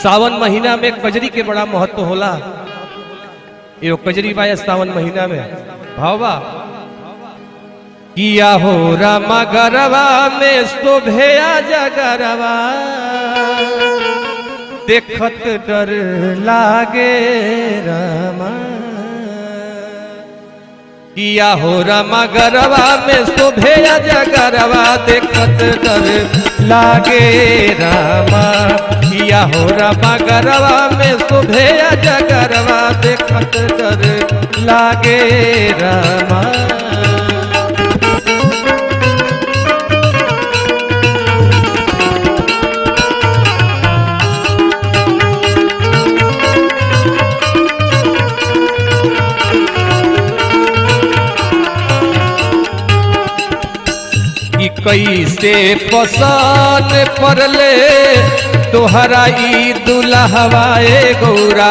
सावन महीना में कजरी के बड़ा महत्व होला। ये कजरी बाया सावन महीना में भावा किया हो रामा गरवा में शोभेया जगरवा देखत डर लागे रामा। किया हो रामा गरवा में शोभेया जगरवा देखत डर लागे रामा। किया हो रामा गरवा में शोभेया जगरवा देखत डर लागे रामा। कैसे पसंद पड़ले तोहरा ई दुल्हवा ए गौरा।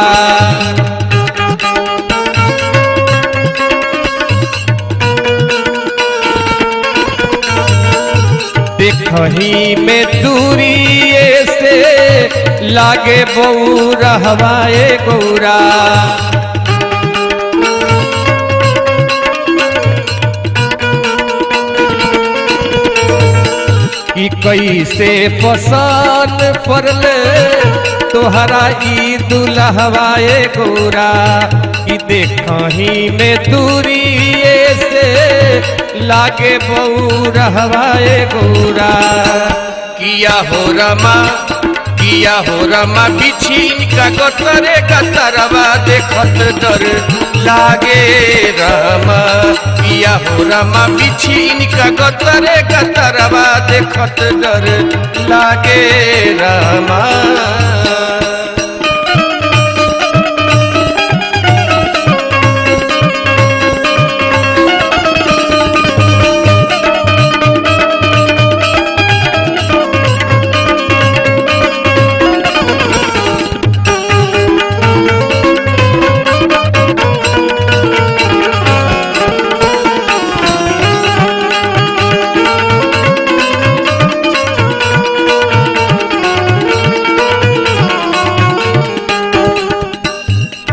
देखही में दूरी से लागे बौरहवा ए गौरा। कि कैसे पसंद पड़ले तोहरा ई दुल्हवा ए गौरा। कि देखही में दूरी से लागे बौरहवा ए गौरा। किया हो रमा बिछीन का गतरे गतरवा देखत डर लागे रमा। किया हो रमा बिछीन का गतरे गतरवा देखत डर लागे रमा।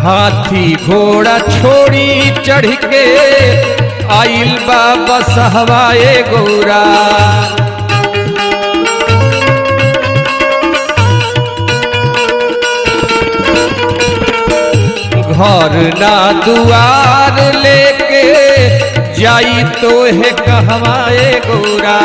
हाथी घोड़ा छोड़ी चढ़ के आइल बा बसहवा ए गौरा। घर ना दुआर लेके जाई तो है कहवा ए गौरा।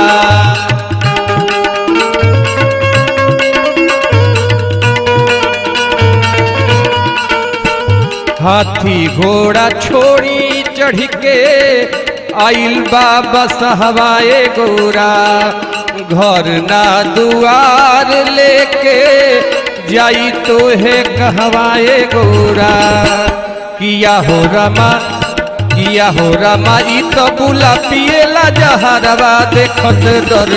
हाथी घोड़ा छोड़ी चढ़ के आइल बा बसहवा ए गौरा। घर ना दुआर लेके जाई तो है कहवा ए गौरा। किया हो रमा ई तो बुला पिएला जहरवा देखत डर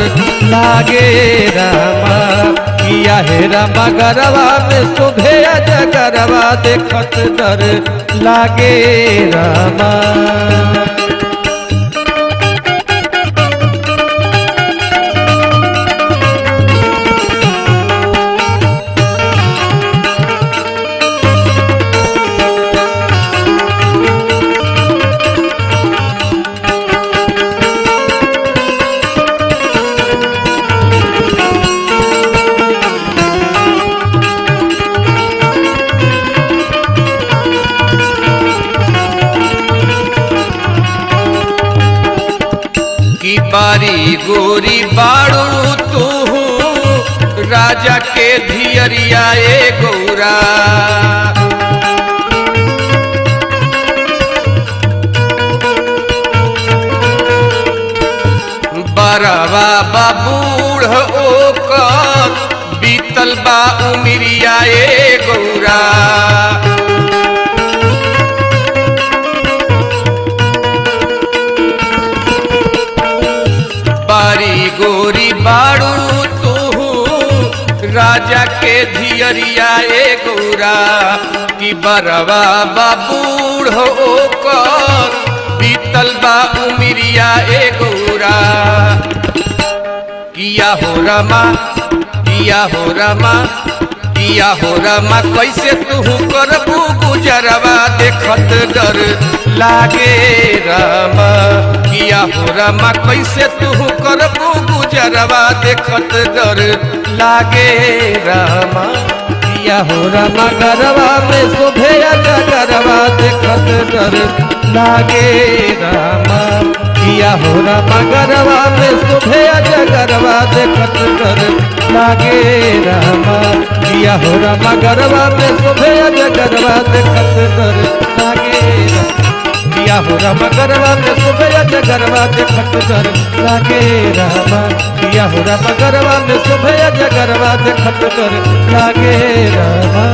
लागे रामा। किया हे रामा गरवा में शोभेया जगरवा देखत डर लागे रामा। बारी गोरी बाड़ू तू राजा के धियरिया ए गौरा। बरवा बबूढ़ ओकर बीतल बा उमिरिया ए गौरा। बारी गोरी बाड़ू तू राजा के धियरिया ए गौरा। गौरा कि बरवा बाबूढ़ ओकर बीतल बा उमिरिया ए गौरा किया हो रमा किया हो रमा किया हो रमा कैसे तू करबू गुजरवा देखत डर लागे रामा किया हो रमा कैसे तू करबू गुजरवा देखत डर लागे रामा किया हो रमा गरवा में शोभे गरवा देखत डर लागे रामा किया हो रमा गरवा में शोभे गरवा देखत डर लागे रामा किया हो रमा गरवा में शोभे गरवा देखत डर लागे किया हो रमा गरवा में शोभे गरवा देखत डर लागे रामा किया हो रमा गरवा में शोभे गरवा देखत डर लागे रामा।